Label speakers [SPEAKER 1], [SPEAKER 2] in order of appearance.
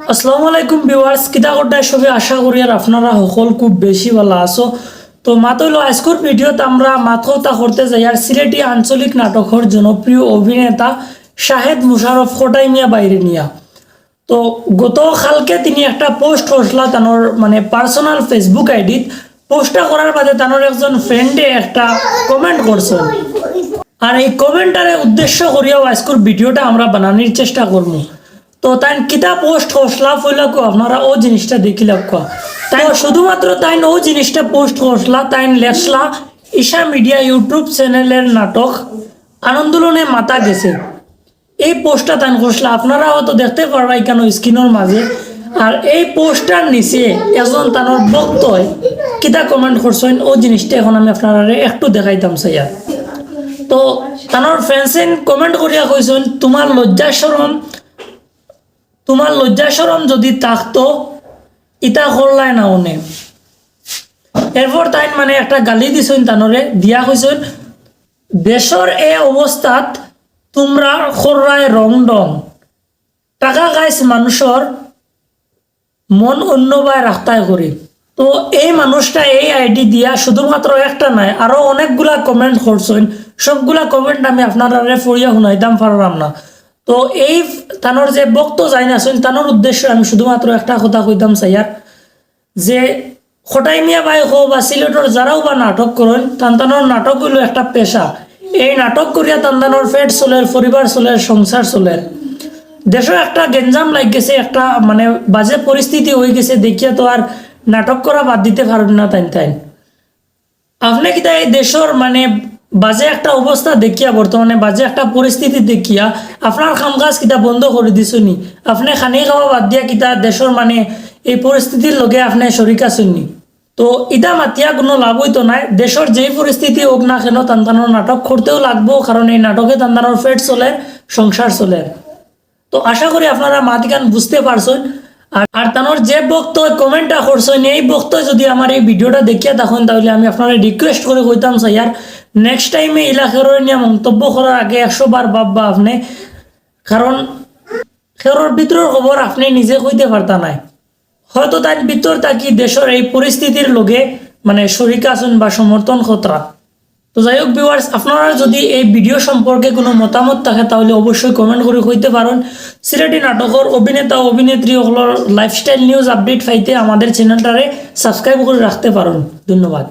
[SPEAKER 1] আসসালামু আলাইকুম ভিউয়ার্স, কিতা করতে সবে আশা করি আর আপনারা সকল খুব বেশি ভালো আছো। তো মাত্র আজকের ভিডিওতে আমরা মাথা করতে যাই আর সিলেটি আঞ্চলিক নাটকের জনপ্রিয় অভিনেতা শাহেদ মুশারফ খোটাই মিয়া বাইরে নিয়া। তো গতকালকে তিনি একটা পোস্ট করছিল তানোর মানে পার্সোনাল ফেসবুক আইডিত। পোস্টটা করার বাদে তানোর একজন ফ্রেন্ডে একটা কমেন্ট করছেন, আর এই কমেন্টারে উদ্দেশ্য করিয়াও আজকের ভিডিওটা আমরা বানানোর চেষ্টা করবো। তো তাই কিতা পোস্ট করছলা ফইলা কো আপনারা ও জিনিসটা দেখিলা কো তাই শুধুমাত্র তাই ও জিনিসটা পোস্ট করছলা তাই লেখলা ঈশা মিডিয়া ইউটিউব চ্যানেলের নাটক আনন্দোলনে মাতা গেছে। এই পোস্টটা তাই করছলা আপনারা হয়তো দেখতে পারবাই কেন স্ক্রিনের মাঝে। আর এই পোস্টার নিচে একজন তানোর বক্তব্য কিতা কমেন্ট করছেন ও জিনিসটা এখন আমি আপনারা একটু দেখাইতাম চাইয়া। তো তানোর ফ্রেন্ডসেন কমেন্ট করিয়া কইছেন তোমার লজ্জা শরম যদি থাকতো ইটা করলাই না ওনে। এরপর তাই মানে একটা গালি দিছেন তানরে দিয়া কইছেন দেশের এই অবস্থাত তোমরা খররায় রং ডং টাকা গাইছ মানুষের মন অন্যবায় রাখতাই করি। তো এই মানুষটা এই আইডি দিয়া শুধুমাত্র একটা নাই আরো অনেকগুলা কমেন্ট করছেন, সবগুলা কমেন্ট আমি আপনারা পড়িয়া শুনাইতাম পারলাম না। তো এই তানোর যে বক্তব্য যাই না তানোর উদ্দেশ্যে আমি শুধুমাত্র একটা কথা কইতাম চাইয়ার যে খোটাই মিয়া বাই হো বা সিলেটর যারাও বা নাটক করেন তানোর নাটক হইল একটা পেশা। এই নাটক করিয়া তানোর পেট চলের, পরিবার চলের, সংসার চলের। দেশে একটা গেঞ্জাম লাগ গেছে, একটা মানে বাজে পরিস্থিতি হয়ে গেছে দেখিয়া তো আর নাটক করা বাদ দিতে পারবেন না। তাই আপনি কি তাই দেশের মানে বাজে একটা অবস্থা দেখিয়া বর্তমানে বাজে একটা পরিস্থিতি দেখিয়া আপনার কাম কাজ কিতা বন্ধ করে দিছনি? আপনি খানি খাওয়া বাদ দিয়া কিতা দেশের মানে এই পরিস্থিতির লগে আপনি শরিক আছেননি? তো ইটা মাতিয়া কোনো লাভ হইতো নাই। দেশের যেই পরিস্থিতি হোক না কেন তান্তানোর নাটক করতেও লাগবো, কারণ এই নাটকে তান্তানোর পেট চলে, সংসার চলে। তো আশা করি আপনারা মাতিকান বুঝতে পারছেন। আর তানোর যে বক্তব্য কমেন্টটা করছেন এই বক্তব্য যদি আমার এই ভিডিওটা দেখিয়া দেখেন তাহলে আমি আপনারা রিকোয়েস্ট করে কইতাম চাই নেক্সট টাইমে এলাকার নিয়ে মন্তব্য করার আগে 100 বার ভাববা আপনি, কারণ খেরোর ভিতরের খবর আপনি নিজে কইতে পারতা নাই। হয়তো তার ভিতর তাকি দেশের এই পরিস্থিতির লগে মানে শরিক আছেন বা সমর্থন খতরা। তো যাই হোক ভিউয়ার্স, আপনারা যদি এই ভিডিও সম্পর্কে কোনো মতামত থাকে তাহলে অবশ্যই কমেন্ট করে কইতে পারেন। সিলেটি নাটকের অভিনেতা অভিনেত্রী হলোর লাইফস্টাইল নিউজ আপডেট পাইতে আমাদের চ্যানেলটারে সাবস্ক্রাইব করে রাখতে পারেন। ধন্যবাদ।